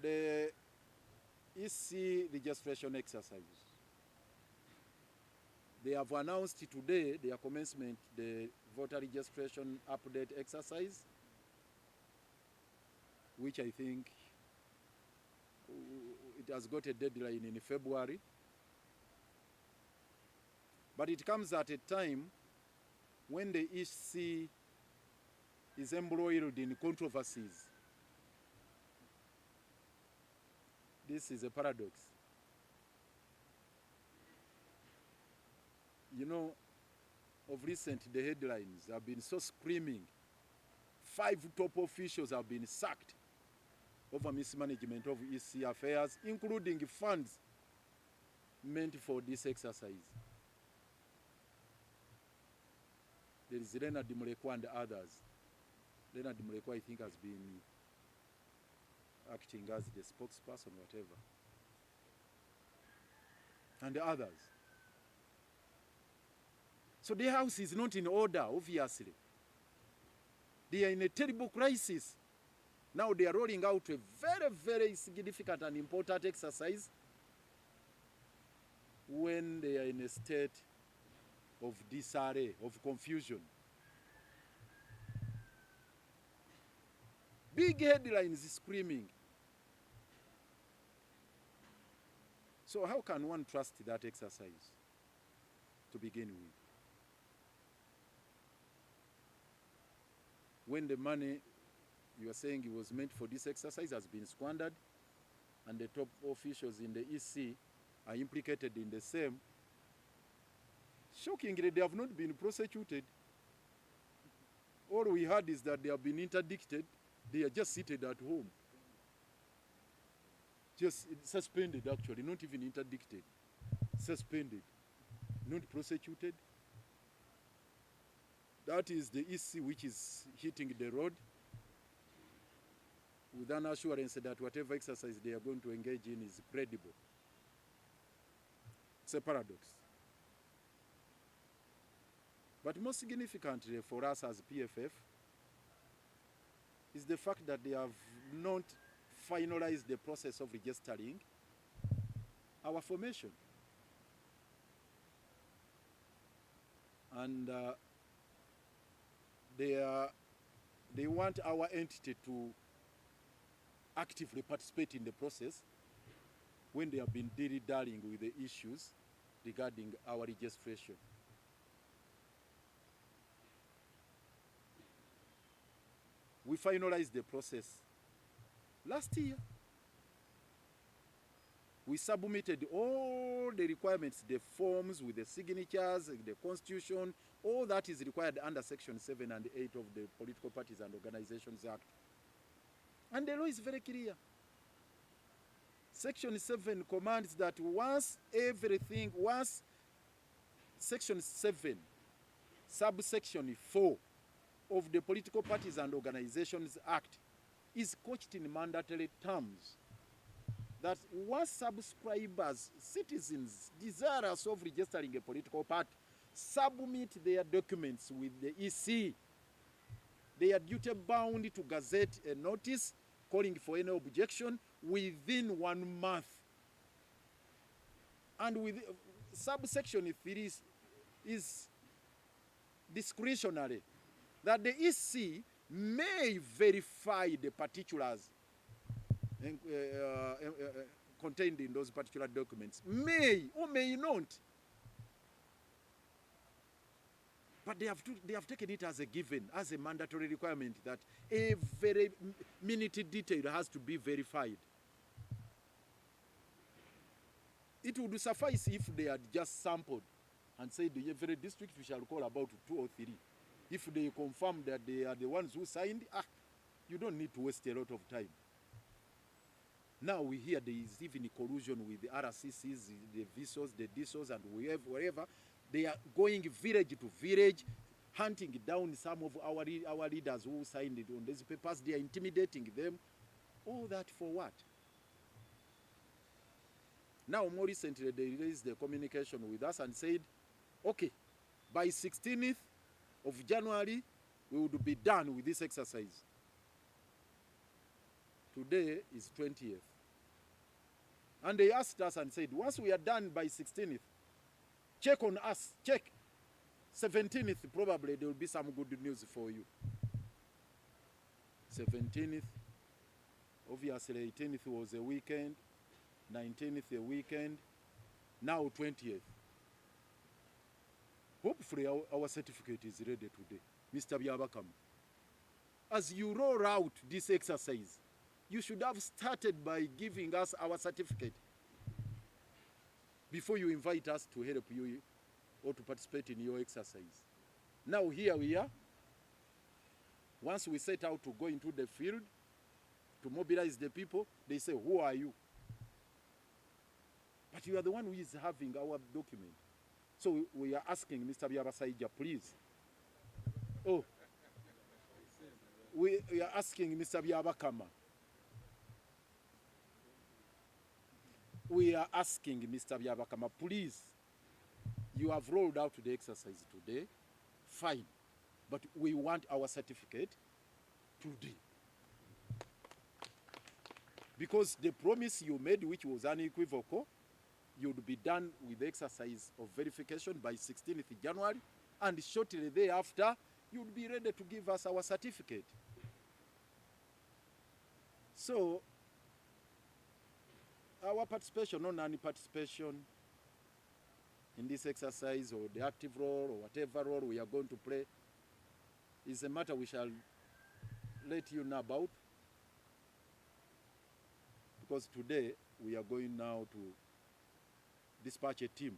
the EC registration exercise. They have announced today their commencement, the voter registration update exercise, which I think it has got a deadline in February. But it comes at a time when the EC is embroiled in controversies. This is a paradox. You know, of recent, the headlines have been so screaming. 5 top officials have been sacked over mismanagement of EC affairs, including funds meant for this exercise. There is Leonard Mulekwa and others. Leonard Mulekwa, I think, has been acting as the spokesperson, whatever. And the others. So the house is not in order, obviously. They are in a terrible crisis. Now they are rolling out a very, very significant and important exercise when they are in a state of disarray, of confusion. Big headlines screaming. So how can one trust that exercise to begin with? When the money you are saying it was meant for this exercise has been squandered, and the top officials in the EC are implicated in the same, shockingly, they have not been prosecuted. All we heard is that they have been interdicted. They are just seated at home. Just suspended, actually, not even interdicted. Suspended, not prosecuted. That is the EC which is hitting the road with an assurance that whatever exercise they are going to engage in is credible. It's a paradox. But most significantly for us as PFF is the fact that they have not finalized the process of registering our formation. And they want our entity to actively participate in the process when they have been dilly-dallying with the issues regarding our registration. We finalized the process last year. We submitted all the requirements, the forms with the signatures, the constitution, all that is required under Section 7 and 8 of the Political Parties and Organizations Act. And the law is very clear. Section 7 commands that once Section 7, subsection 4 of the Political Parties and Organizations Act is couched in mandatory terms, that once subscribers, citizens desirous of registering a political party, submit their documents with the EC, they are duty-bound to gazette a notice calling for any objection within 1 month. And with subsection 3 is discretionary, that the EC may verify the particulars contained in those particular documents. May or may not. But they have taken it as a given, as a mandatory requirement that every minute detail has to be verified. It would suffice if they had just sampled and said every district we shall call about 2 or 3. If they confirm that they are the ones who signed, you don't need to waste a lot of time. Now we hear there is even a collusion with the RCCs, the VSOs, the DSOs, and wherever. They are going village to village, hunting down some of our leaders who signed it on these papers. They are intimidating them. All that for what? Now, more recently, they released the communication with us and said, okay, by 16th of January, we would be done with this exercise. Today is 20th. And they asked us and said, once we are done by 16th, check on us, check. 17th, probably there will be some good news for you. 17th, obviously 18th was a weekend, 19th a weekend, now 20th. Hopefully our certificate is ready today. Mr. Byabakama, as you roll out this exercise, you should have started by giving us our certificate before you invite us to help you or to participate in your exercise. Now here we are. Once we set out to go into the field to mobilize the people, they say, who are you? But you are the one who is having our document. So we are asking Mr. Byabakama, please. Oh, we are asking Mr. Byabakama. We are asking Mr. Byabakama, please. You have rolled out the exercise today, fine. But we want our certificate today. Because the promise you made, which was unequivocal, you'd be done with the exercise of verification by 16th January, and shortly thereafter, you'd be ready to give us our certificate. So, our participation or non-participation in this exercise, or the active role, or whatever role we are going to play, is a matter we shall let you know about. Because today we are going now to dispatch a team